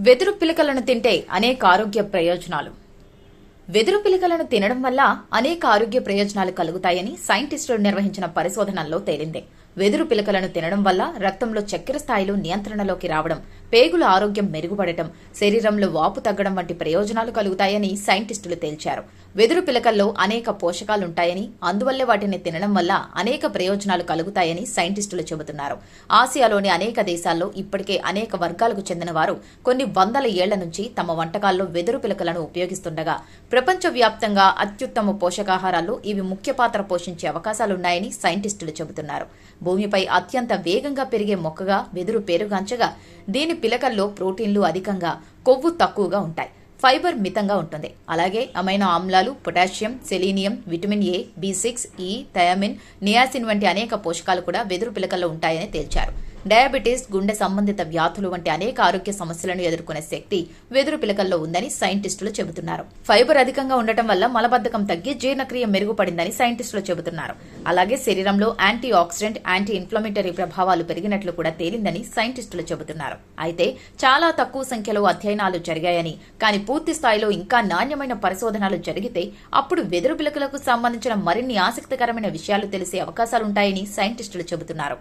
వెదురు పిలకలను తింటే అనేక ఆరోగ్య ప్రయోజనాలు. వెదురు పిలకలను తినడం వల్ల అనేక ఆరోగ్య ప్రయోజనాలు కలుగుతాయని సైంటిస్టులు నిర్వహించిన పరిశోధనల్లో తేలింది. వెదురు పిలకలను తినడం వల్ల రక్తంలో చక్కెర స్థాయిలు నియంత్రణలోకి రావడం, పేగుల ఆరోగ్యం మెరుగుపడటం, శరీరంలో వాపు తగ్గడం వంటి ప్రయోజనాలు కలుగుతాయని సైంటిస్టులు తేల్చారు. వెదురు పిలకల్లో అనేక పోషకాలుంటాయని, అందువల్లే వాటిని తినడం వల్ల అనేక ప్రయోజనాలు కలుగుతాయని సైంటిస్టులు చెబుతున్నారు. ఆసియాలోని అనేక దేశాల్లో ఇప్పటికే అనేక వర్గాలకు చెందిన వారు కొన్ని వందల ఏళ్ల నుంచి తమ వంటకాల్లో వెదురు పిలకలను ఉపయోగిస్తుండగా ప్రపంచవ్యాప్తంగా అత్యుత్తమ పోషకాహారాల్లో ఇవి ముఖ్య పాత్ర పోషించే అవకాశాలున్నాయని సైంటిస్టులు చెబుతున్నారు. భూమిపై అత్యంత వేగంగా పెరిగే మొక్కగా వెదురు పేరుగాంచగా దీని పిలకల్లో ప్రోటీన్లు అధికంగా, కొవ్వు తక్కువగా ఉంటాయి. ఫైబర్ మితంగా ఉంటుంది. అలాగే అమైనో ఆమ్లాలు, potassium, selenium, vitamin A, B6, ఈ, థయామిన్, నియాసిన్ వంటి అనేక పోషకాలు కూడా వెదురు పిలకల్లో ఉంటాయని తేల్చారు. డయాబెటీస్, గుండె సంబంధిత వ్యాధులు వంటి అనేక ఆరోగ్య సమస్యలను ఎదుర్కొనే శక్తి వెదురు పిలకల్లో ఉందని సైంటిస్టులు చెబుతున్నారు. ఫైబర్ అధికంగా ఉండటం వల్ల మలబద్ధకం తగ్గి జీర్ణక్రియ మెరుగుపడిందని సైంటిస్టులు చెబుతున్నారు. అలాగే శరీరంలో యాంటీ ఆక్సిడెంట్, యాంటీ ఇన్ఫ్లమేటరీ ప్రభావాలు పెరిగినట్లు కూడా తేలిందని సైంటిస్టులు చెబుతున్నారు. అయితే చాలా తక్కువ సంఖ్యలో అధ్యయనాలు జరిగాయని, కానీ పూర్తి స్థాయిలో ఇంకా నాణ్యమైన పరిశోధనలు జరిగితే అప్పుడు వెదురు పిలకలకు సంబంధించిన మరిన్ని ఆసక్తికరమైన విషయాలు తెలిసే అవకాశాలుంటాయని సైంటిస్టులు చెబుతున్నారు.